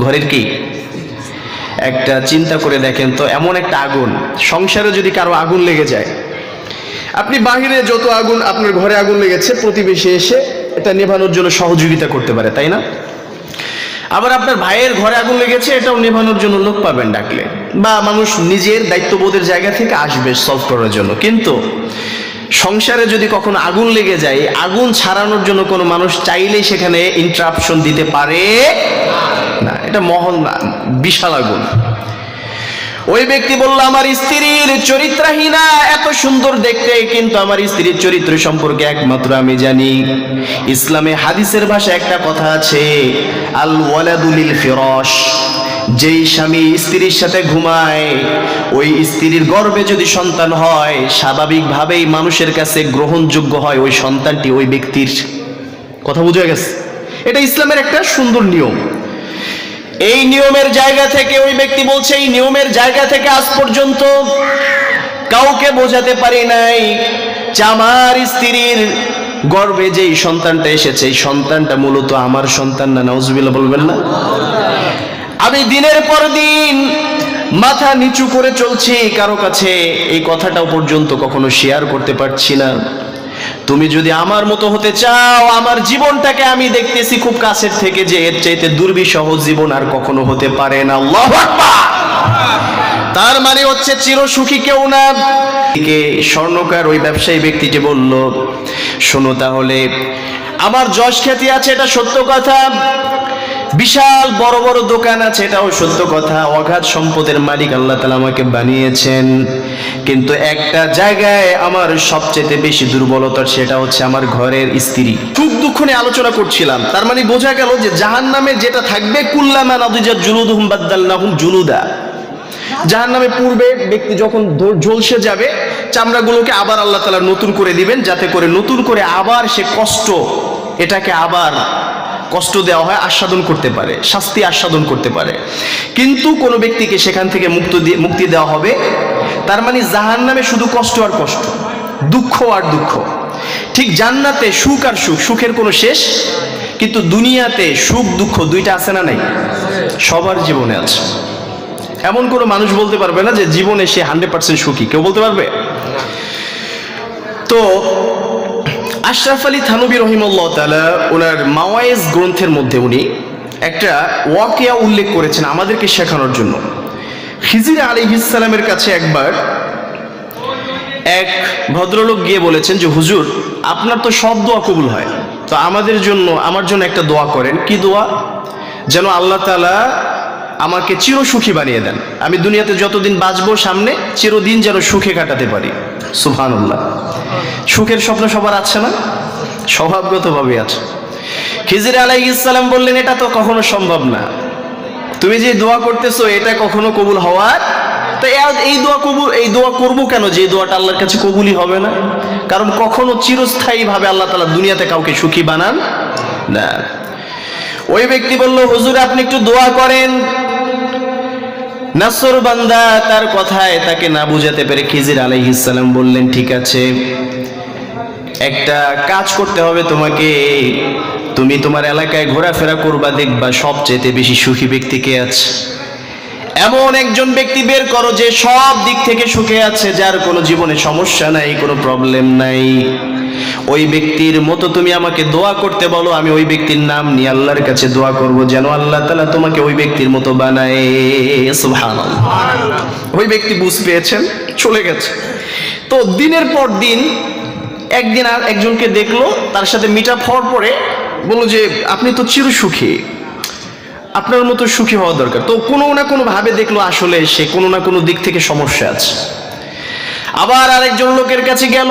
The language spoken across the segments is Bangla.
ঘরের কি একটা চিন্তা করে দেখেন তো, এমন একটা আগুন, সংসারে যদি কারো আগুন লেগে যায়, আপনি বাহিরে যত আগুন, আপনার ঘরে আগুন লেগেছে, প্রতিবেশী এসে এটা নেভানোর জন্য সহযোগিতা করতে পারে, তাই না? আবার আপনার ভাইয়ের ঘরে আগুন লেগেছে, এটাও নেভানোর জন্য লোক পাবেন ডাকলে, বা মানুষ নিজের দায়িত্ববোধের জায়গা থেকে আসবে সলভ করার জন্য। কিন্তু সংসারে যদি কখনো আগুন লেগে যায়, আগুন ছাড়ানোর জন্য কোনো মানুষ চাইলেই সেখানে ইন্টারাপশন দিতে পারে না। এটা মহল না, বিশাল আগুন। ওই ব্যক্তি বলল, আমার স্ত্রীর চরিত্রহীনা, এত সুন্দর দেখতে, কিন্তু আমার স্ত্রীর চরিত্র সম্পর্কে একমাত্র আমি জানি। ইসলামে হাদিসের ভাষায় একটা কথা আছে, আল ওয়ালাদু লিল ফিরাশ। যেই স্বামী স্ত্রীর সাথে ঘুমায়, ওই স্ত্রীর গর্ভে যদি সন্তান হয়, স্বাভাবিকভাবেই মানুষের কাছে গ্রহণযোগ্য হয় ওই সন্তানটি ওই ব্যক্তির। কথা বুঝে গেছে? এটা ইসলামের একটা সুন্দর নিয়ম। এই নিয়মের জায়গা থেকে ওই ব্যক্তি বলছে, এই নিয়মের জায়গা থেকে আজ পর্যন্ত কাউকে বোঝাতে পারি নাই যে আমার স্ত্রীর গর্ভে যেই সন্তানটা এসেছে, এই সন্তানটা মূলত আমার সন্তান না। নাউজুবিল্লাহ বলবেন না? আমি দিনের পর দিন মাথা নিচু করে চলছি, কারো কাছে এই কথাটাও পর্যন্ত কখনো শেয়ার করতে পারছি না। তুমি যদি আমার মতো হতে চাও, আমার জীবনটাকে আমি দেখতেছি খুব কাছের থেকে, যে এর চাইতে দুর্বিষহ জীবন আর কখনো হতে পারে না। আল্লাহু আকবার। তার মানে হচ্ছে চিরসুখী কেউ না। স্বর্ণকার ওই ব্যবসায়ী ব্যক্তিটি বলল, শোনো তাহলে, আমার যশ খ্যাতি আছে, এটা সত্য কথা, বিশাল বড় বড় দোকান আছে, এটাও সত্য কথা, অগাধ সম্পদের মালিক আল্লাহ তাআলা আমাকে বানিয়েছেন, কিন্তু একটা জায়গায় আমার সবচেয়ে বেশি দুর্বলতা, সেটা হচ্ছে আমার ঘরের স্ত্রী। সুখ দুঃখ নিয়ে আলোচনা করছিলাম, তার মানে বোঝা গেল যে জাহান্নামে যেটা থাকবে, কুল্লামা নাদিজাত জুলুদুহুম বাদদালনাহুম জুলুদা। জাহান্নামে পূর্বে ব্যক্তি যখন ঝলসে যাবে, চামড়াগুলোকে আবার আল্লাহ তাআলা নতুন করে দিবেন, যাতে করে নতুন করে আবার সে কষ্ট, এটাকে আবার কষ্ট দেওয়া হয়, আস্বাদন করতে পারে, শাস্তি আস্বাদন করতে পারে। কিন্তু কোনো ব্যক্তিকে সেখান থেকে মুক্তি দেওয়া হবে। তার মানে জাহান্নামে শুধু কষ্ট আর কষ্ট, দুঃখ আর দুঃখ। ঠিক জান্নাতে সুখ আর সুখ, সুখের কোনো শেষ। কিন্তু দুনিয়াতে সুখ দুঃখ দুইটা আছে না নাই? সবার জীবনে আছে। এমন কোনো মানুষ বলতে পারবে না যে জীবনে সে 100% সুখী, কেউ বলতে পারবে? তো আশরাফ আলী থানভী রহিমাহুল্লাহ তাআলা ওনার মাওয়াইজ গ্রন্থের মধ্যে উনি একটা ওয়াকিয়া উল্লেখ করেছেন আমাদেরকে শেখানোর জন্য। খিজির আলাইহিস সালামের কাছে একবার এক ভদ্রলোক গিয়ে বলেছেন যে, হুজুর, আপনার তো সব দোয়া কবুল হয়, তো আমার জন্য একটা দোয়া করেন। কি দোয়া? যেন আল্লাহ তাআলা আমাকে চিরসুখী বানিয়ে দেন, আমি দুনিয়াতে যতদিন বাঁচবো সামনে, চিরদিন যেন সুখে কাটাতে পারি। সুবহানাল্লাহ। সুখের স্বপ্ন সবার আছে না? স্বভাবগতভাবে আছে। খিজির আলাইহিস সালাম বললেন, এটা তো কখনো সম্ভব না, তুমি যে দোয়া করতেছো এটা কখনো কবুল হওয়ার, তো এই দোয়া করবো কেন যে দোয়াটা আল্লাহর কাছে কবুলই হবে না? কারণ কখনো চিরস্থায়ী ভাবে আল্লাহ তাআলা দুনিয়াতে কাউকে সুখী বানান না। ওই ব্যক্তি বলল, হুজুর আপনি একটু দোয়া করেন। নাসর বান্দা তার কথায় তাকে না বুঝাতে পেরে খিজির আলাইহিস সালাম বললেন, ঠিক আছে, একটা কাজ করতে হবে তোমাকে, তুমি তোমার এলাকায় ঘোরাফেরা করবা, দেখবা সবচেয়ে বেশি সুখী ব্যক্তি কে আছে। এমন একজন ব্যক্তি বের করো যে সব দিক থেকে সুখে আছে, যার কোনো জীবনে সমস্যা নাই, কোনো প্রবলেম নাই। ওই ব্যক্তির মতো তুমি আমাকে দোয়া করতে বলো, আমি ওই ব্যক্তির নাম নিয়ে আল্লাহর কাছে দোয়া করব যেন আল্লাহ তাআলা তোমাকে ওই ব্যক্তির মতো বানায়। সুবহানাল্লাহ। ওই ব্যক্তি বুঝ পেয়েছেন, চলে গেছে। তো দিনের পর দিন একদিন আর একজনকে দেখলো, তার সাথে মিট আপ হওয়ার পরে বললো যে, আপনি তো চিরসুখী, আপনার মতো সুখী হওয়া দরকার। তো কোনো না কোনো ভাবে দেখলো আসলে সে কোনো না কোনো দিক থেকে সমস্যা আছে। আবার আরেকজন লোকের কাছে গেল,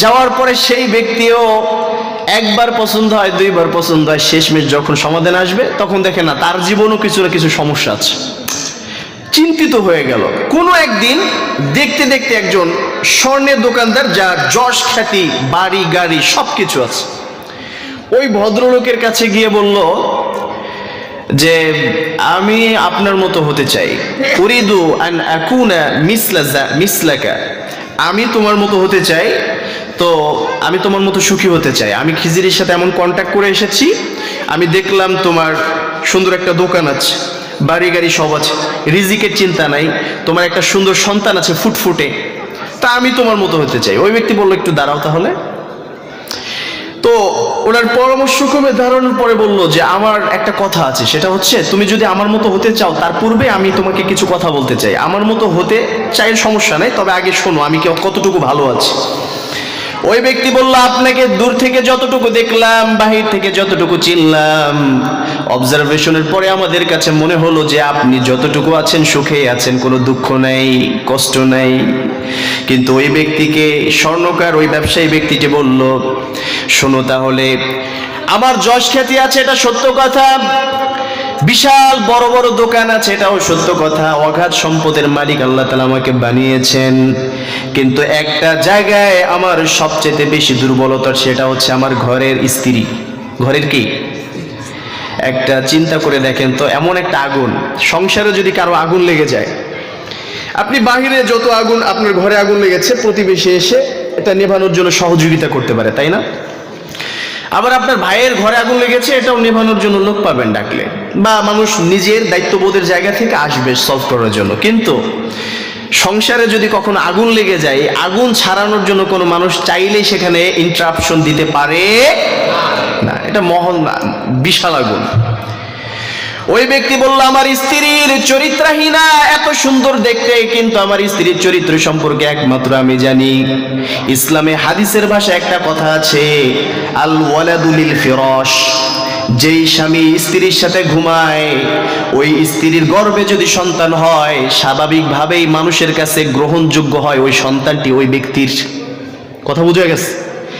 যাওয়ার পরে সেই ব্যক্তিও একবার পছন্দ হয়, দুইবার পছন্দ হয়, শেষমেশ যখন সমাধান আসবে তখন দেখে না তার জীবনও কিছু না কিছু সমস্যা আছে। চিন্তিত হয়ে গেল। কোনো একদিন দেখতে দেখতে একজন স্বর্ণের দোকানদার, যার যশ খ্যাতি, বাড়ি গাড়ি সবকিছু আছে, ওই ভদ্রলোকের কাছে গিয়ে বলল যে, আমি আপনার মতো হতে চাই, উরিদু আন আকুনা মিসলাকা, আমি তোমার মতো হতে চাই, তো আমি তোমার মতো সুখী হতে চাই। আমি খিজিরির সাথে এমন কন্ট্যাক্ট করে এসেছি, আমি দেখলাম তোমার সুন্দর একটা দোকান আছে, বাড়ি গাড়ি সব আছে, রিজিকের চিন্তা নাই, তোমার একটা সুন্দর সন্তান আছে ফুটফুটে, তা আমি তোমার মতো হতে চাই। ওই ব্যক্তি বললো একটু দাঁড়াও তাহলে। তো ওনার পরামর্শক্রমে দাঁড়ানোর পরে বলল যে আমার একটা কথা আছে, সেটা হচ্ছে তুমি যদি আমার মতো হতে চাও তার পূর্বে আমি তোমাকে কিছু কথা বলতে চাই। আমার মতো হতে চাই সমস্যা নেই, তবে আগে শোনো আমি কতটুকু ভালো আছি। ওই ব্যক্তি বলল, আপনাকে দূর থেকে যতটুকু দেখলাম, বাহির থেকে যতটুকু চিনলাম, অবজারভেশনের পরে আমাদের কাছে মনে হলো যে আপনি যতটুকু আছেন সুখেই আছেন, কোনো দুঃখ নাই, কষ্ট নাই। কিন্তু ওই ব্যক্তিকে, স্বর্ণকার ওই ব্যবসায়ী ব্যক্তিটি বলল, শোনো তাহলে, আমার যশ খ্যাতি আছে এটা সত্য কথা, বিশাল বড় বড় দোকান আছে এটাও সত্য কথা, অগাধ সম্পদের মালিক আল্লাহ তাআলা আমাকে বানিয়েছেন, কিন্তু একটা জায়গায় আমার সবচেয়ে বেশি দুর্বলতা, সেটা হচ্ছে আমার ঘরের স্ত্রী। ঘরের কি? একটা চিন্তা করে দেখেন তো, এমন একটা আগুন, সংসারে যদি কারো আগুন লেগে যায়, আপনি বাহিরে যত আগুন, আপনার ঘরে আগুন লেগেছে, প্রতিবেশী এসে এটা নেভানোর জন্য সহযোগিতা করতে পারে, তাই না? আবার আপনার ভাইয়ের ঘরে আগুন লেগেছে, এটাও নেভানোর জন্য লোক পাবেন ডাকলে, বা মানুষ নিজের দায়িত্ববোধের জায়গা থেকে আসবে সলভ করার জন্য। কিন্তু সংসারে যদি কখনো আগুন লেগে যায়, আগুন ছাড়ানোর জন্য কোনো মানুষ চাইলেই সেখানে ইন্টারাপশন দিতে পারে না, এটা মহল না, বিশাল আগুন। ওই ব্যক্তি বলল, আমার স্ত্রীর চরিত্রহীনা, এত সুন্দর দেখতে, কিন্তু আমার স্ত্রীর চরিত্র সম্পর্কে একমাত্র আমি জানি। ইসলামে হাদিসের ভাষায় একটা কথা আছে, আল ওয়ালাদু লিল ফিরাশ, যেই স্বামী স্ত্রীর সাথে ঘুমায়, ওই স্ত্রীর গর্ভে যদি সন্তান হয়, স্বাভাবিকভাবেই মানুষের কাছে গ্রহণযোগ্য হয় ওই সন্তানটি ওই ব্যক্তির। কথা বুঝে গেছে?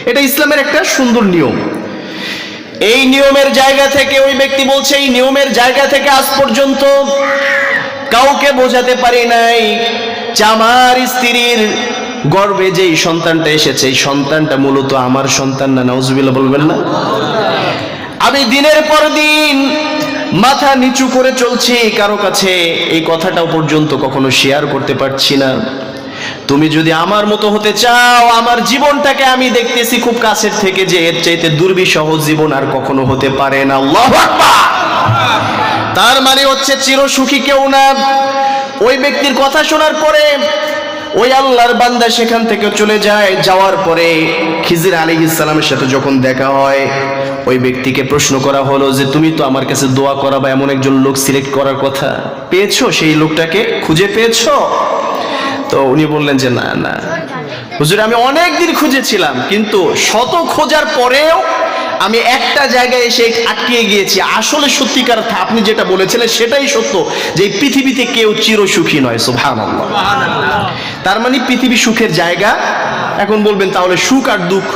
এটা ইসলামের একটা সুন্দর নিয়ম। এই নিয়মের জায়গা থেকে ওই ব্যক্তি বলছে, এই নিয়মের জায়গা থেকে আজ পর্যন্ত কাউকে বোঝাতে পারি নাই যে আমার স্ত্রীর গর্ভে যেই সন্তানটা এসেছে, এই সন্তানটা মূলত আমার সন্তান না। নাউজুবিল্লাহ বলবেন না? আমি দিনের পর দিন মাথা নিচু করে চলছি, কারো কাছে এই কথাটাও পর্যন্ত কখনো শেয়ার করতে পারছি না। তুমি যদি আমার মতো হতে চাও, আমার জীবনটাকে আমি দেখতেছি খুব কাছের থেকে যে এর চাইতে দুর্বিষহ জীবন আর কখনো হতে পারে না। আল্লাহু আকবার। তার মানে হচ্ছে চিরসুখী কেউ না। ওই ব্যক্তির কথা শোনার পরে ওই আল্লাহর বান্দা সেখান থেকে চলে যায়। যাওয়ার পরে খিজির আলাইহিস সালামের সাথে যখন দেখা হয়, ওই ব্যক্তিকে প্রশ্ন করা হলো যে তুমি তো আমার কাছে দোয়া করা বা এমন একজন লোক সিলেক্ট করার কথা, পেয়েছো? সেই লোকটাকে খুঁজে পেয়েছো? তো উনি বললেন যে না না হুজুর, আমি অনেক দিন খুঁজেছিলাম, কিন্তু শত খোঁজার পরেও আমি একটা জায়গায় এসে আটকে গিয়েছি। আসলে সত্যিকার আপনি যেটা বলেছিলেন সেটাই সত্য, যে এই পৃথিবীতে কেউ চিরসুখী নয়। সুবহানাল্লাহ। তার মানে পৃথিবী সুখের জায়গা। এখন বলবেন তাহলে সুখ আর দুঃখ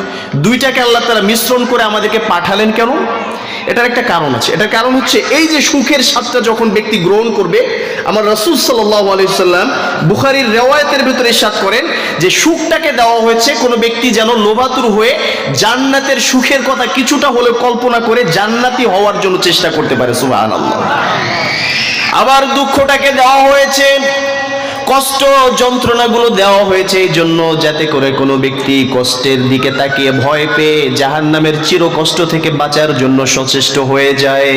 দুইটাকে আল্লাহ তাআলা মিশ্রণ করে আমাদেরকে পাঠালেন কেন? এটার একটা কারণ আছে। এটার কারণ হচ্ছে এই যে সুখের স্বাদটা যখন ব্যক্তি গ্রহণ করবে, আমার রাসূল সাল্লাল্লাহু আলাইহি সাল্লাম বুখারীর রিওয়ায়াতের ভিতরে ইরশাদ করেন যে সুখটাকে দেওয়া হয়েছে কোনো ব্যক্তি যেন লোভাতুর হয়ে জান্নাতের সুখের কথা কিছুটা হলেও কল্পনা করে জান্নাতি হওয়ার জন্য চেষ্টা করতে পারে। সুবহানাল্লাহ। আবার দুঃখটাকে দেওয়া হয়েছে, কষ্ট যন্ত্রণাগুলো দেওয়া হয়েছে এই জন্য যাতে করে কোনো ব্যক্তি কষ্টের দিকে তাকিয়ে ভয় পেয়ে জাহান্নামের চির কষ্ট থেকে বাঁচার জন্য সচেষ্ট হয়ে যায়।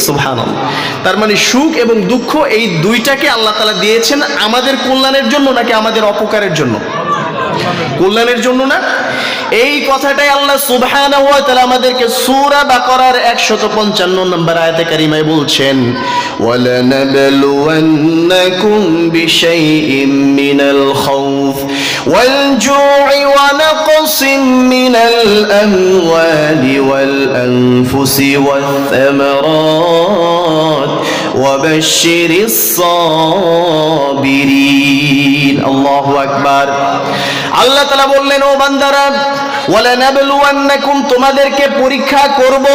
সুবহানাল্লাহ। তার মানে সুখ এবং দুঃখ এই দুইটাকে আল্লাহ তাআলা দিয়েছেন আমাদের কল্যাণের জন্য নাকি আমাদের অপকারের জন্য? কল্যাণের জন্য না? এই কথাটাই আল্লাহ সুবহানাহু ওয়া তাআলা আমাদেরকে সূরা বাকারার 155 নম্বর আয়াতে কারিমায় বলছেন, ওয়ালানাবলুওয়ান্নাকুম বিশাইইম মিনাল খাউফ ওয়াল জু'i ওয়া নাকসিম মিনাল আমওয়ালি ওয়াল আনফুসি ওয়াথ থামারাত ওয়া বাশশিরিস সাবিরিন। আল্লাহু আকবার। আল্লাহ তাআলা বললেন, ও বান্দারা, ওয়ালানাবলুওয়ান্নাকুম, তোমাদেরকে পরীক্ষা করব।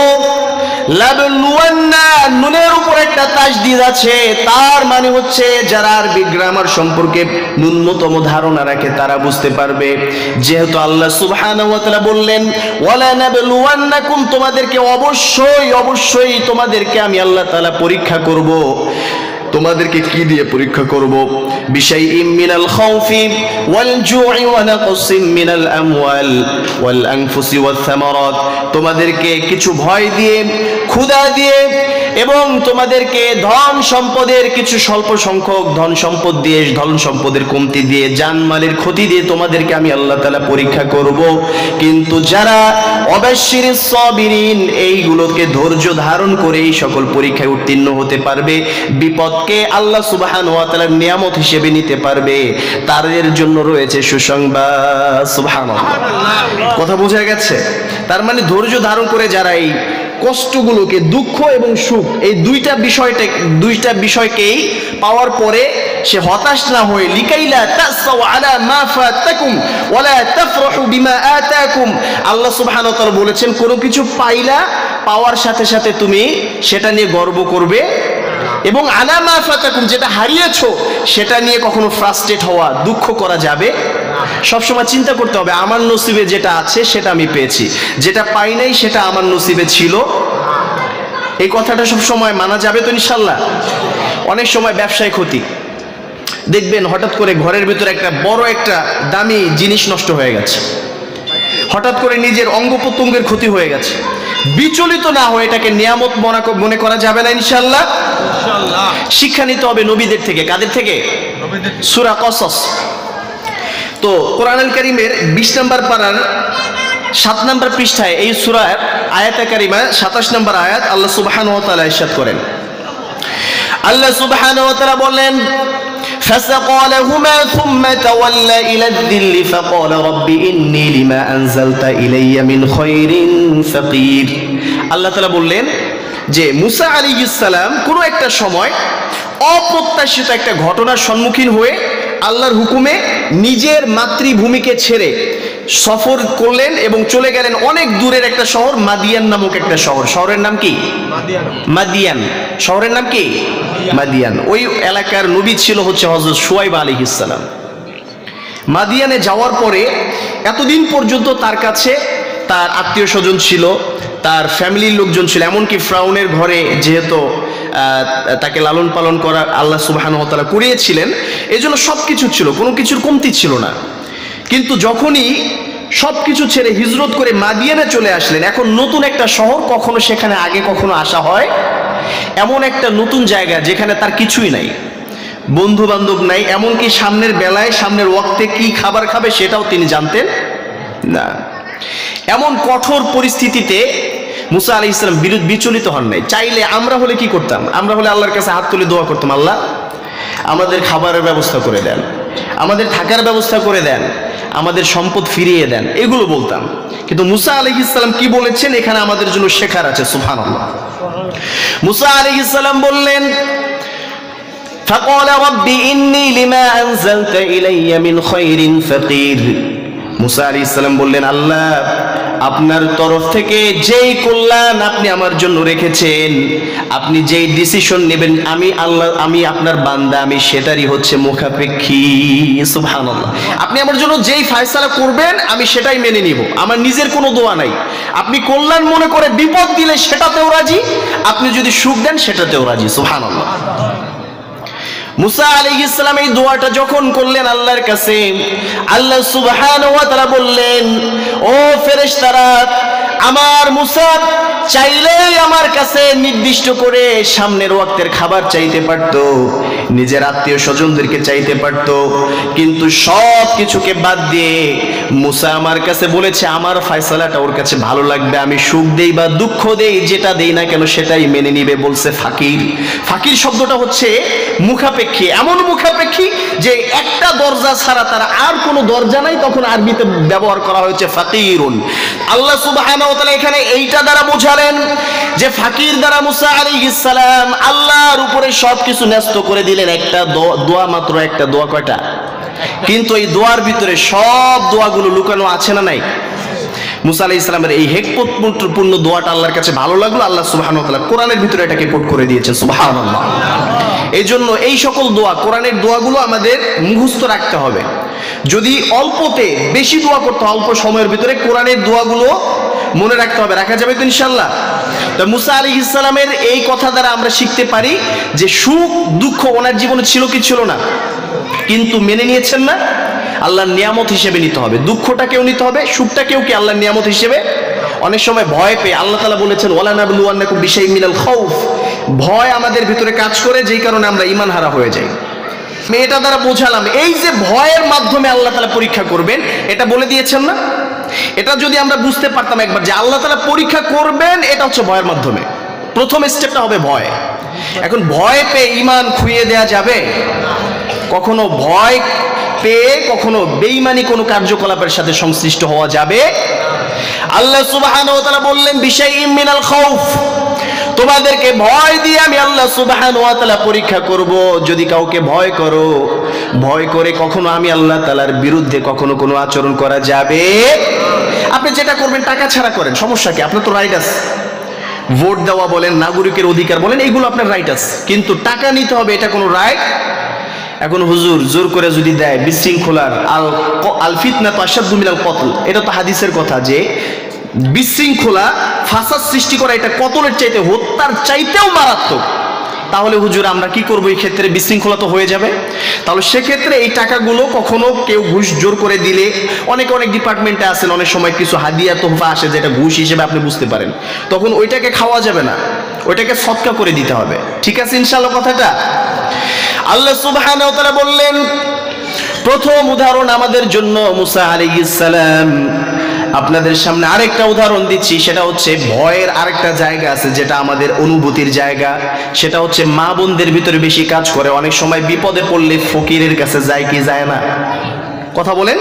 লাবলুওয়ান্না, নুনের উপর একটা তাসদীদ আছে, তার মানে হচ্ছে যারা আরবি গ্রামার সম্পর্কে ন্যূনতম ধারণা রাখে তারা বুঝতে পারবে। যেহেতু আল্লাহ সুবহানাহু ওয়া তাআলা বললেন ওয়ালানাবলুওয়ান্নাকুম, তোমাদেরকে অবশ্যই অবশ্যই তোমাদেরকে আমি আল্লাহ তাআলা পরীক্ষা করব। তোমাদেরকে কি দিয়ে পরীক্ষা করব? বিশাইইম মিনাল খাউফি ওয়াল জু'i ওয়া নাকসিম মিনাল আমওয়াল ওয়াল আনফুসি ওয়াস সামারাত, তোমাদেরকে কিছু ভয় দিয়ে, ক্ষুধা দিয়ে এবং তোমাদেরকে ধন সম্পদের কিছু স্বল্প সংখ্যক ধন সম্পদ দিয়ে, ধন সম্পদের কমতি দিয়ে, জানমালের ক্ষতি দিয়ে তোমাদেরকে আমি আল্লাহ তাআলা পরীক্ষা করব। কিন্তু যারা অবাশশিরিস সাবিরিন, এইগুলোকে ধৈর্য ধারণ করে এই সকল পরীক্ষায় উত্তীর্ণ হতে পারবে, বিপদকে আল্লাহ সুবহানাহু ওয়া তাআলার নিয়ামত হিসেবে নিতে পারবে, তাদের জন্য রয়েছে সুসংবাদ। সুবহানাল্লাহ, কথা বোঝা গেছে? তার মানে ধৈর্য ধারণ করে যারা এই কষ্টগুলোকে, দুঃখ এবং সুখ, এই দুইটা বিষয়কেই পাওয়ার পরে সে হতাশ না হয়ে, লিকাইলা তাসাউ আলা মা ফাতাকুম ওয়ালা তাফরাহু বিমা আতাকুম, আল্লাহ সুবহানাহু ওয়া তাআলা বলেছেন কোনো কিছু পাওয়ার সাথে সাথে তুমি সেটা নিয়ে গর্ব করবে, এবং আলা মা ফাতাকুম, যেটা হারিয়েছো সেটা নিয়ে কখনো ফ্রাস্ট্রেট হওয়া, দুঃখ করা যাবে। সবসময় চিন্তা করতে হবে আমার নসিবে যেটা আছে সেটা আমি পেয়েছি, যেটা পাই নাই সেটা আমার নসিবে ছিল। এই কথাটা সবসময় মানা যাবে তো ইনশাল্লাহ? অনেক সময় ব্যবসায় ক্ষতি, দেখবেন হঠাৎ করে ঘরের ভিতরে একটা বড় একটা দামি জিনিস নষ্ট হয়ে গেছে, হঠাৎ করে নিজের অঙ্গ প্রত্যঙ্গের ক্ষতি হয়ে গেছে, বিচলিত না হয়ে এটাকে নিয়ামত মনে করা যাবে না ইনশাল্লাহ। শিক্ষা নিতে হবে নবীদের থেকে। কাদের থেকে? সূরা কসস। তো কোরআনুল কারীমের 20 নম্বর পারার 7 নম্বর পৃষ্ঠায় এই সূরার আয়াতে কারিমা 27 নম্বর আয়াত আল্লাহ সুবহানাহু ওয়া তাআলা ইরশাদ করেন, আল্লাহ সুবহানাহু ওয়া তাআলা বলেন, فسقى لهما ثم تولى إلى الذل فقال رب إني لما أنزلت إلي من خير فقير। আল্লাহ তাআলা বললেন যে মুসা আলাইহিস সালাম কোনো একটা সময় অপ্রত্যাশিত একটা ঘটনার সম্মুখীন হয়ে আল্লাহর হুকুমে নিজের মাতৃভূমিকে ছেড়ে সফর করলেন এবং চলে গেলেন অনেক দূরের একটা শহর, মাদিয়ান নামক একটা শহর। শহরের নাম কি? মাদিয়ান। শহরের নাম কি? মাদিয়ান। ওই এলাকার নবী ছিল হচ্ছে হযরত শুআয়ব আলাইহিস সালাম। মাদিয়ানে যাওয়ার পরে এতদিন পর্যন্ত তার কাছে তার আত্মীয় স্বজন ছিল, তার ফ্যামিলির লোকজন ছিল, এমনকি ফিরআউনের ঘরে যেহেতু তাকে লালন পালন করা আল্লাহ সুবহানাহু ওয়া তাআলা করিয়েছিলেন, এজন্য সবকিছু ছিল, কোনো কিছুর কমতি ছিল না। কিন্তু যখনই সবকিছু ছেড়ে হিজরত করে মাদিয়ানে চলে আসলেন, এখন নতুন একটা শহর, কখনো সেখানে আগে কখনো আসা হয়, এমন একটা নতুন জায়গা যেখানে তার কিছুই নাই, বন্ধু বান্ধব নাই, এমনকি সামনের বেলায় সামনের ওয়াক্তে কি খাবার খাবে সেটাও তিনি জানতেন না। এমন কঠোর পরিস্থিতিতে মুসা আলাইহিস সালাম বিচলিত হন নাই। চাইলে আমরা হলে কি করতাম? আমরা হলে আল্লাহর কাছে হাত তুলে দোয়া করতাম, আল্লাহ আমাদের খাবারের ব্যবস্থা করে দেন, আমাদের থাকার ব্যবস্থা করে দেন, আমাদের সম্পদ ফিরিয়ে দেন, এগুলো বলতাম। কিন্তু মুসা আলাইহিস সালাম কি বলেছেন এখানে আমাদের জন্য শেখার আছে। সুবহানাল্লাহ। মুসা আলাইহিস সালাম বললেন, ফাকালা রাব্বি ইন্নী লিমা আনজালতা ইলাইয়া মিন খায়রিন ফাকির। মুসা আলাইহিস সালাম বললেন, আল্লাহ আপনার তরফ থেকে যেই কল্যাণ আপনি আমার জন্য রেখেছেন, আপনি যেই ডিসিশন নেবেন, আমি আল্লাহ, আমি আপনার বান্দা, আমি সেটারই হচ্ছে মুখাপেক্ষী। সুবহানাল্লাহ। আপনি আমার জন্য যেই ফয়সালা করবেন আমি সেটাই মেনে নিব, আমার নিজের কোনো দোয়া নাই। আপনি কল্যাণ মনে করে বিপদ দিলে সেটাতেও রাজি, আপনি যদি সুখ দেন সেটাতেও রাজি। সুবহানাল্লাহ। মুসা আলাইহিস সালাম এই দোয়াটা যখন করলেন আল্লাহর কাছে, আল্লাহ সুবহানাহু ওয়া তাআলা বললেন, ও ফেরেশতারা, আমার মুসা চাইলেই আমার কাছে নির্দিষ্ট করে সামনের ওয়াক্তের খাবার চাইতে পারতো, নিজের আত্মীয় স্বজনদেরকে চাইতে পারতো, কিন্তু সব কিছুকে বাদ দিয়ে মুসা আমার কাছে বলেছে আমার ফয়সালাটা ওর কাছে ভালো লাগবে, আমি সুখ দেই বা দুঃখ দেই, যেটা দেই না কেন সেটাই মেনে নিবে। বলছে ফাকির। ফাকির শব্দটা হচ্ছে মুখাপেক্ষী, এমন মুখাপেক্ষী যে একটা দরজা ছাড়া তার আর কোনো দরজা নাই, তখন আরবিতে ব্যবহার করা হয়েছে ফাকিরুন। আল্লাহ সুবহানাহু ওয়া তাআলা এখানে এইটা দ্বারা বোঝালেন যে ফাকির দ্বারা মুসা আলাইহিস সালাম আল্লাহর উপরে সবকিছু ন্যস্ত করে দিলেন। একটা দোয়া মাত্র, একটা দোয়া কয়টা? কিন্তু এই দোয়ার ভিতরে সব দোয়াগুলো লুকানো আছে না নাই? মুসা আলাইহিস সালামের এই হেকমতপূর্ণ দোয়াটা আল্লাহর কাছে ভালো লাগলো, আল্লাহ সুবহানাহু ওয়া তাআলা কোরআনের ভিতরে এটাকে কোট করে দিয়েছেন। সুবহানাল্লাহ। এই জন্য এই সকল দোয়া, কোরআনের দোয়াগুলো আমাদের মুখস্থ রাখতে হবে। যদি অল্পতে বেশি দোয়া করতে, অল্প সময়ের ভিতরে কোরআনের দোয়াগুলো মনে রাখতে হবে, রাখা যাবে তো ইনশাল্লাহ? তো মুসা আলাইহিস সালামের এই কথা দ্বারা আমরা শিখতে পারি যে সুখ দুঃখ ওনার জীবনে ছিল কি ছিল না, কিন্তু মেনে নিয়েছেন না, আল্লাহর নিয়ামত হিসেবে নিতে হবে। দুঃখটাকেও নিতে হবে, সুখটাকেও কি আল্লাহর নিয়ামত হিসেবে। অনেক সময় ভয় পেয়ে আল্লাহ তাআলা বলেছেন ওয়ালা নাবলুওয়ান্নাকুম বিশাইইম মিনাল খাউফ, ভয় আমাদের ভিতরে কাজ করে, যেই কারণে আমরা ঈমান হারা হয়ে যাই। এটা দ্বারা বোঝালাম এই যে ভয়ের মাধ্যমে আল্লাহ তাআলা পরীক্ষা করবেন, এটা বলে দিয়েছেন না। এটা যদি আমরা বুঝতে পারতাম একবার যে আল্লাহ তাআলা পরীক্ষা করবেন, এটা হচ্ছে ভয়ের মাধ্যমে, প্রথম স্টেপটা হবে ভয়। এখন ভয় পেয়ে ঈমান খুইয়ে দেয়া যাবে? কখনো ভয় পেয়ে কখনো বেঈমানি কোনো কার্যকলাপের সাথে সংশ্লিষ্ট হওয়া যাবে? আল্লাহ সুবহানাহু ওয়া তাআলা বললেন বিশাইইম মিনাল খাউফ, তোমাদেরকে ভয় দিয়ে আমি আল্লাহ সুবহানাহু ওয়া তাআলা পরীক্ষা করব। যদি কাউকে ভয় করো, ভয় করে কখনো আমি আল্লাহ তাআলার বিরুদ্ধে কখনো কোনো আচরণ করা যাবে? আপনি যেটা করবেন টাকা ছাড়া করেন, সমস্যা কি? আপনার তো রাইট আছে, ভোট দেওয়া বলেন, নাগরিকের অধিকার বলেন, এইগুলো আপনার রাইট আছে, কিন্তু টাকা নিতে হবে, এটা কোনো রাইট? এখন হুজুর জোর করে যদি দেয়, বিশৃঙ্খলার আল ফিতনাতু আশাদ্দু মিনাল কতল, এটা তো হাদিসের কথা যে বিশৃঙ্খলা ফাসাদ সৃষ্টি করা এটা কতলের চাইতে, হত্যার চাইতেও মারাত্মক। তাহলে হুজুর আমরা কি করবো? এই ক্ষেত্রে বিশৃঙ্খলা তো হয়ে যাবে। তাহলে সেক্ষেত্রে এই টাকাগুলো কখনো কেউ ঘুষ জোর করে দিলে, অনেক ডিপার্টমেন্টে আছেন, অনেক সময় কিছু হাদিয়া তোহফা আসে যেটা ঘুষ হিসেবে আপনি বুঝতে পারেন, তখন ওইটাকে খাওয়া যাবে না, ওইটাকে সদকা করে দিতে হবে। ঠিক আছে ইনশাআল্লাহ কথাটা? আল্লাহ সুবহানাহু ওয়া তাআলা বললেন প্রথম উদাহরণ আমাদের জন্য মুসা আলাইহিস সালাম। আপনাদের সামনে আরেকটা উদাহরণ দিচ্ছি, সেটা হচ্ছে ভয়ের আরেকটা জায়গা আছে যেটা আমাদের অনুভূতির জায়গা, সেটা হচ্ছে মা বোনদের ভিতরে বেশি কাজ করে। অনেক সময় বিপদে পড়লে ফকিরের কাছে যায় কি যায় না? কথা বলেন।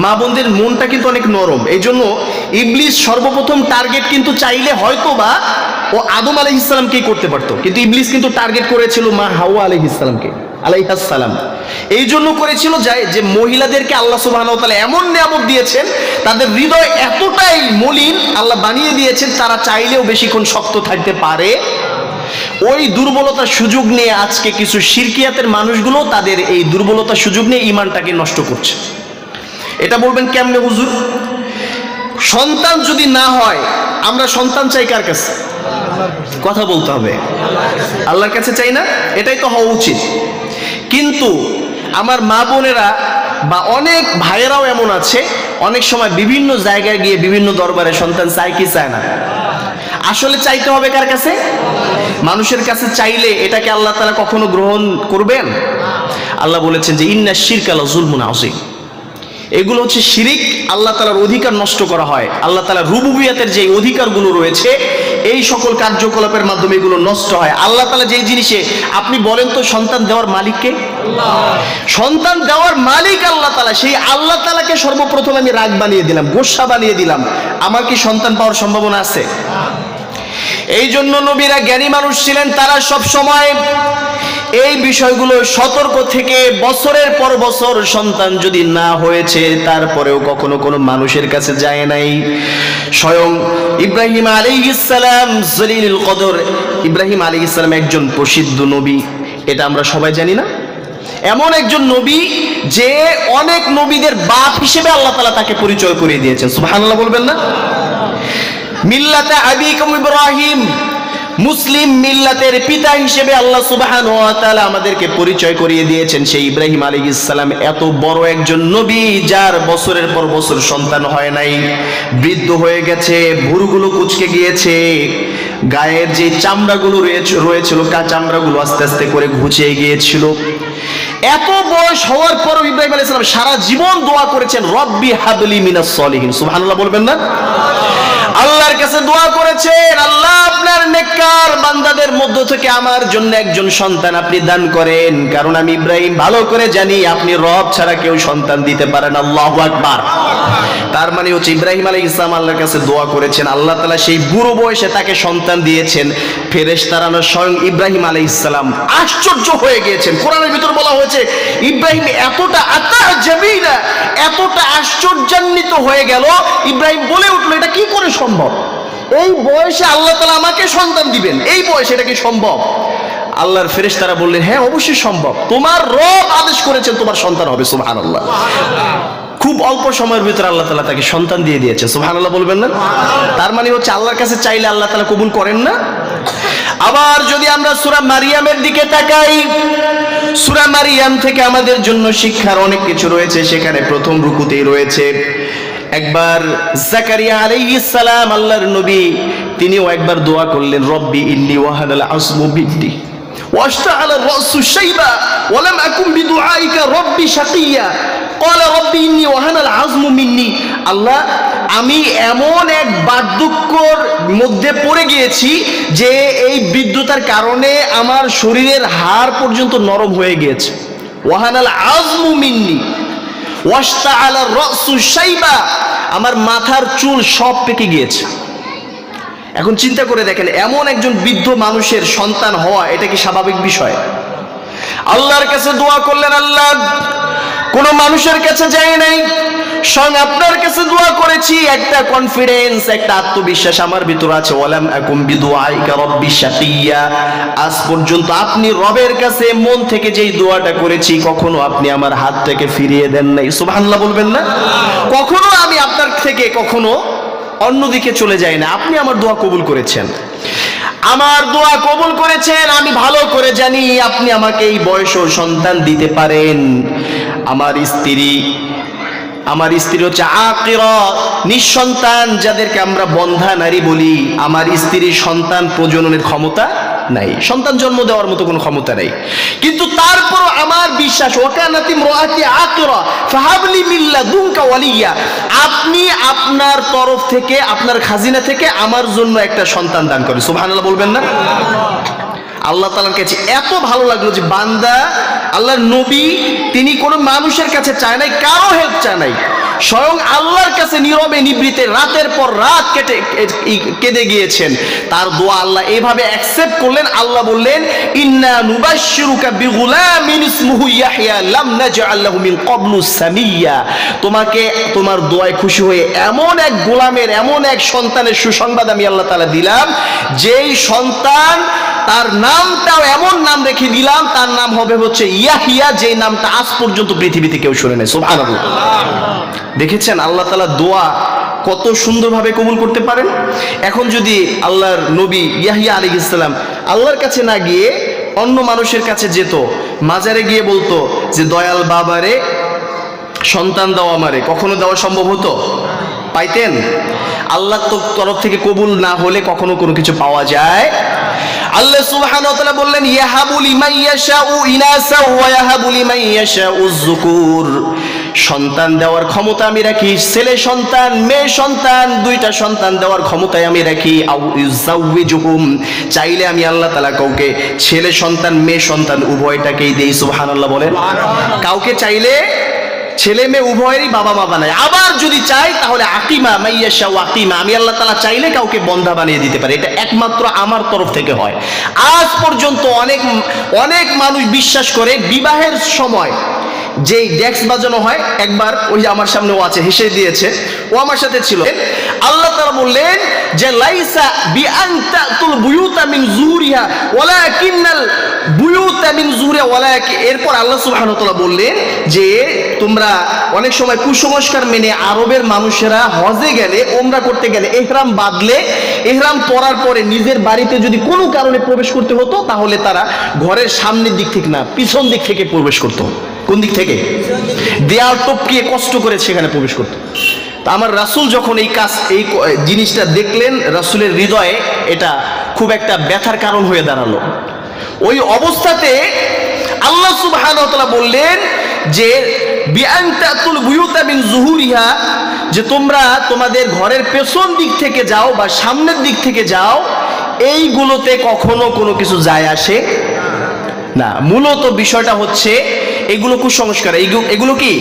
মা বোনদের মনটা কিন্তু অনেক নরম, এই জন্য ইবলিস সর্বপ্রথম টার্গেট কিন্তু চাইলে হয়তো বা ও আদম আলাইহিস সালামকেই করতে পারতো, কিন্তু ইবলিস কিন্তু টার্গেট করেছিল মা হাওয়া আলাইহিস সালামকে, আলাইহাস সালাম। এই জন্য করেছিল যে মহিলাদেরকে আল্লাহ সুবহানাহু ওয়া তাআলা এমন নিয়ামত দিয়েছেন, তাদের হৃদয় এতটাই মলিন আল্লাহ বানিয়ে দিয়েছেন, তারা চাইলেও বেশিক্ষণ শক্ত থাকতে পারে। ওই দুর্বলতার সুযোগ নিয়ে আজকে কিছু শিরকিয়াতের মানুষগুলো তাদের এই দুর্বলতার সুযোগ নিয়ে ঈমানটাকে নষ্ট করছে। এটা বলবেন কেমনে হুজুর? সন্তান যদি না হয়, আমরা সন্তান চাই কার কাছে? কথা বলতে হবে, আল্লাহর কাছে চাই না? এটাই তো হওয়া উচিত। কিন্তু আমার মা বোনেরা বা অনেক ভাইয়েরাও এমন আছে, অনেক সময় বিভিন্ন জায়গায় গিয়ে বিভিন্ন দরবারে সন্তান চায় কি চায় না? আসলে চাইতে হবে কার কাছে? মানুষের কাছে চাইলে এটাকে আল্লাহ তাআলা কখনো গ্রহণ করবেন? আল্লাহ বলেছেন যে ইন্নাশ শিরকা লাযুলমুন আযীম, এগুলো হচ্ছে শিরিক, আল্লাহ তাআলার অধিকার নষ্ট করা হয়। আল্লাহ তাআলার রুবুবিয়াতের যে অধিকারগুলো রয়েছে, এই সকল কার্যকলাপের মাধ্যমে এগুলো নষ্ট হয়। আল্লাহ তাআলা যেই জিনিসে, আপনি বলেন তো সন্তান দেওয়ার মালিক কে? সন্তান দেওয়ার মালিক আল্লাহ তাআলা। সেই আল্লাহ তাআলাকে সর্বপ্রথম আমি রাগ বানিয়ে দিলাম, গোসা বানিয়ে দিলাম, আমার কি সন্তান পাওয়ার সম্ভাবনা আছে? এই জন্য নবীরা জ্ঞানী মানুষ ছিলেন, তারা সব সময় এই বিষয়গুলো সতর্ক থেকে বছরের পর বছর সন্তান যদি না হয়েছে তারপরেও কখনো কোনো মানুষের কাছে যায় নাই। স্বয়ং ইব্রাহিম আলাইহিস সালাম জলিলুল কদর, ইব্রাহিম আলাইহিস সালাম একজন প্রসিদ্ধ নবী, এটা আমরা সবাই জানি না? এমন একজন নবী যে অনেক নবীদের বাপ হিসেবে আল্লাহ তাআলা তাকে পরিচয় করিয়ে দিয়েছেন। সুবহানাল্লাহ বলবেন না? মিল্লাতে আবিকুম ইব্রাহিম, মুসলিম মিল্লাতের পিতা হিসেবে আল্লাহ সুবহানাহু ওয়া তাআলা আমাদেরকে পরিচয় করিয়ে দিয়েছেন। সেই ইব্রাহিম আলাইহিস সালাম এত বড় একজন নবী, যার বছরের পর বছর সন্তান হয় নাই, বৃদ্ধ হয়ে গেছে, ভুরুগুলো কুঁচকে গিয়েছে, গায়ের যে চামড়াগুলো রয়েছিল চামড়াগুলো আস্তে আস্তে করে ঘুচিয়ে গিয়েছিল। এত বয়স হওয়ার পর ইব্রাহিম আলাইহিস সালাম সারা জীবন দোয়া করেছেন রব্বি হাবলি মিনাস সলিহিন। সুবহানাল্লাহ বলবেন না? আল্লাহর কাছে দোয়া করেছেন, আল্লাহ আপনার নেককার বান্দাদের মধ্য থেকে আমার জন্য একজন সন্তান আপনি দান করেন, কারণ আমি ইব্রাহিম ভালো করে জানি আপনি রব ছাড়া কেউ সন্তান দিতে পারেন। আল্লাহু আকবার। তার মানে হচ্ছে ইব্রাহিম আলাইহিস সালাম আল্লাহর কাছে দোয়া করেছেন, আল্লাহ তাআলা সেই বুড়ো বয়সে তাকে সন্তান দিয়েছেন। ফেরেশতারা স্বয়ং ইব্রাহিম আলাইহিস সালাম আশ্চর্য হয়ে গিয়েছেন। কোরআনের ভিতর বলা হয়েছে ইব্রাহিম এতটা আতাজাবিনা, এতটা আশ্চর্যান্বিত হয়ে গেল, ইব্রাহিম বলে উঠলো এটা কি করে সম্ভব? এই বয়সে আল্লাহ তাআলা আমাকে সন্তান দিবেন, এই বয়সে এটা কি সম্ভব? আল্লাহর ফেরেশতারা বললেন হ্যাঁ অবশ্যই সম্ভব, তোমার রব আদেশ করেছেন তোমার সন্তান হবে। সুবহানাল্লাহ। খুব অল্প সময়ের ভিতরে আল্লাহ তাআলা তাকে সন্তান দিয়ে দিয়েছে। সুবহানাল্লাহ বলবেন না? তার মানে হচ্ছে আল্লাহর কাছে চাইলে আল্লাহ তাআলা কবুল করেন না। আবার যদি আমরা সূরা মারিয়ামের দিকে তাকাই, সূরা মারিয়াম থেকে আমাদের জন্য শিক্ষার অনেক কিছু রয়েছে। সেখানে প্রথম রুকুতেই রয়েছে, একবার জাকারিয়া আলাইহিস সালাম আল্লাহর নবী তিনিও একবার দোয়া করলেন, রব্বি ইন্নী ওয়াহানাল আযমু মিন্নি ওয়াশতাআলা রাসু শাইবা ওয়া লাম আকুন বিদুআইকা রব্বি শাকিয়া ক্বালা রব্বি ইন্নী ওয়াহানাল আযমু মিন্নি। আল্লাহ, আমি এমন এক বার্ধক্যর মধ্যে পড়ে গিয়েছি যে এই বৃদ্ধতার কারণে আমার শরীরের হাড় পর্যন্ত নরম হয়ে গিয়েছে। ওয়াহানাল আযমু মিন্নি ওয়াশতাআলা রাসু শাইবা, আমার মাথার চুল সব পেকে গিয়েছে। এখন চিন্তা করে দেখেন, এমন একজন বৃদ্ধ মানুষের সন্তান হওয়া এটা কি স্বাভাবিক বিষয়? আল্লাহর কাছে দোয়া করলেন, আল্লাহ কোন মানুষের কাছে যাই নাই, স্বয়ং আপনার কাছে দোয়া করেছি। একটা কনফিডেন্স, একটা আত্মবিশ্বাস আমার ভিতর আছে। ওয়ালাম আকুম বিদুআইকা রব্বি শাকিয়া, আজ পর্যন্ত আপনি রবের কাছে মন থেকে যেই দোয়াটা করেছি কখনো আপনি আমার হাত থেকে ফিরিয়ে দেন নাই। সুবহানাল্লাহ বলবেন না? কখনো আমি আপনার থেকে কখনো অন্যদিকে চলে যাই না, আপনি আমার দোয়া কবুল করেছেন, আমার দোয়া কবুল করেছেন। আমি ভালো করে জানি আপনি আমাকে এই বয়সেও সন্তান দিতে পারেন। আমার স্ত্রী হচ্ছে আকিরা, নিঃসন্তান, যাদেরকে আমরা বন্ধা নারী বলি। আমার স্ত্রীর সন্তান প্রজননের ক্ষমতা নাই, সন্তান জন্ম দেওয়ার মতো কোনো ক্ষমতা নাই, কিন্তু তারপর আমার বিশ্বাস, ওয়াকানাত ইমরাআতি আকিরা ফাহাবলি মিন লাদুনকা ওয়ালিয়া, আপনি আপনার তরফ থেকে, আপনার খাজিনা থেকে আমার জন্য একটা সন্তান দান করেন। সুবহানাল্লাহ বলবেন না? আল্লাহ তাআলার কাছে এত ভালো লাগলো যে বান্দা, আল্লাহর নবী, তিনি কোনো মানুষের কাছে চায় নাই, কারো হেল্প চায় নাই, স্বয়ং আল্লাহর কাছে নীরবে নিভৃতে রাতের পর রাত কেঁদে গিয়েছেন। তার দোয়া আল্লাহ এইভাবে অ্যাকসেপ্ট করলেন। আল্লাহ বললেন, ইন্না নুবাশশিরুকা বিগুলামিন ইসমুহু ইয়াহইয়া লাম নাজআল লাহু মিন ক্বাবলু সামিয়্যা, তোমাকে তোমার দোয়ায় খুশি হয়ে এমন এক গোলামের, এমন এক সন্তানের সুসংবাদ আমি আল্লাহ তাআলা দিলাম, যেই সন্তান, তার নামটাও এমন নাম রেখে দিলাম, তার নাম হবে হচ্ছে ইয়াহিয়া, যেই নামটা আজ পর্যন্ত পৃথিবীতে কেউ শুনে নাই। সুবহানাল্লাহ। দেখেছেন আল্লাহ তাআলা দোয়া কত সুন্দরভাবে কবুল করতে পারেন। এখন যদি আল্লাহর নবী ইয়াহিয়া আলাইহিস সালাম আল্লাহর কাছে না গিয়ে অন্য মানুষের কাছে যেত, মাজারে গিয়ে বলতো যে দয়াল বাবারে সন্তান দাও আমারে, কখনো দেওয়া সম্ভব হতো? পাইতেন? আল্লাহর তরফ থেকে কবুল না হলে কখনো কোনো কিছু পাওয়া যায়? আল্লাহ সুবহানাহু ওয়া তাআলা বললেন, ইয়াহাবু লিমান ইয়াশাউ ইনাসা ওয়া ইয়াহাবু লিমান ইয়াশাউ যুকুর, সন্তান দেওয়ার ক্ষমতা আমি রাখি, ছেলে সন্তান, মেয়ে সন্তান, দুইটা সন্তান দেওয়ার ক্ষমতায় আমি রাখি। আউ ইউযাউযুহুম, চাইলে আমি আল্লাহ তাআলা কাউকে ছেলে সন্তান, মেয়ে সন্তান উভয়টাকেই দেই। সুবহানাল্লাহ বলেন। কাউকে চাইলে ছেলে মেয়ে উভয়েরই বাবা মা বানায়। আবার যদি চাই তাহলে আকিমা মাইয়াশা আকিমা, আমি আল্লাহ তাআলা চাইলে কাউকে বন্ধা বানিয়ে দিতে পারি। এটা একমাত্র আমার তরফ থেকে হয়। আজ পর্যন্ত অনেক মানুষ বিশ্বাস করে বিবাহের সময় যে ডেক্স বাজানো হয়, একবার ওই যে আমার সামনে ও আছে, হেসে দিয়েছে, ও আমার সাথে ছিল। আল্লাহ তাআলা বললেন যে লাইসা বিআনতাতুল বুয়ুতা মিন যুহুরিহা ওয়ালাকিনাল বুয়ুতা মিন যুহুরিহা ওয়ালাকিন, এরপর আল্লাহ সুবহানাহু ওয়া তাআলা বললেন যে তোমরা অনেক সময় কুসংস্কার মেনে আরবের মানুষেরা হজে গেলে, ওমরা করতে গেলে ইহরাম বাঁধলে, ইহরাম পরার পরে নিজের বাড়িতে যদি কোনো কারণে প্রবেশ করতে হতো তাহলে তারা ঘরের সামনের দিক থেকে না, পিছন দিক থেকে প্রবেশ করতো। কোন দিক থেকে? দেয়াল টপকিয়ে কষ্ট করে সেখানে প্রবেশ করতো। তা আমার রাসূল যখন এই জিনিসটা দেখলেন, রাসূলের হৃদয়ে এটা খুব একটা ব্যথার কারণ হয়ে দাঁড়ালো। ওই অবস্থাতে আল্লাহ সুবহানাহু ওয়া তাআলা বললেন যে বিআনতাতুল বুয়ুতা মিন যুহুরিহা, যে তোমরা তোমাদের ঘরের পেছন দিক থেকে যাও বা সামনের দিক থেকে যাও, এইগুলোতে কখনো কোনো কিছু যায় আসে না। মূলত বিষয়টা হচ্ছে এগুলো কুসংস্কার, এগুলো কি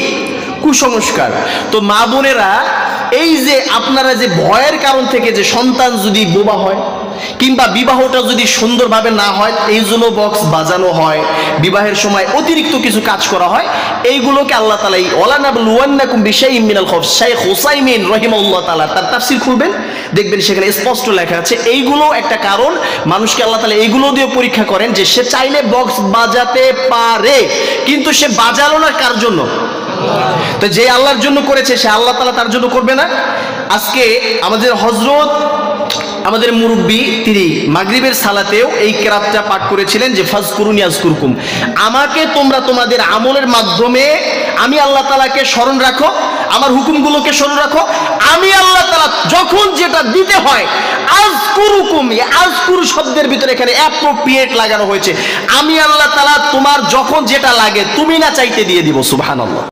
কুসংস্কার। তো মা বোনেরা, এই যে আপনারা যে ভয়ের কারণ থেকে যে সন্তান যদি বোবা হয় কিংবা বিবাহটা যদি সুন্দরভাবে না হয়, এই জন্য বক্স বাজানো হয়, বিবাহের সময় অতিরিক্ত কিছু কাজ করা হয়, এইগুলোকে আল্লাহ তাআলা ওয়ালানাবলুওয়ান্নাকুম বিশাইইম মিনাল খাউফ, শাইখ হুসাইমিন রাহিমাহুল্লাহ তাআলা তার তাফসীর খুলবেন, দেখবেন সেখানে স্পষ্ট লেখা আছে এইগুলো একটা কারণ। মানুষকে আল্লাহ তাআলা এইগুলো দিয়ে পরীক্ষা করেন যে সে চাইলে বক্স বাজাতে পারে, কিন্তু সে বাজালো না কার জন্য? তো যে আল্লাহর জন্য করেছে সে আল্লাহ তাআলা তার জন্য করবে না? আজকে আমাদের হযরত আমাদের মুরব্বী তিনি মাগরিবের সালাতেও এই কেরাতটা পাঠ করেছিলেন যে ফাজকুরুনি আযকুরকুম, আমাকে তোমরা তোমাদের আমলের মাধ্যমে আমি আল্লাহ তাআলাকে স্মরণ রাখো, আমার হুকুমগুলোকে স্মরণ রাখো, আমি আল্লাহ তাআলা যখন যেটা দিতে হয় আযকুরকুম, এই আযকুর শব্দের ভিতরে এখানে অ্যাপ্রোপ্রিয়েট লাগানো হয়েছে, আমি আল্লাহ তাআলা তোমার যখন যেটা লাগে তুমি না চাইতে দিয়ে দিব। সুবহানাল্লাহ।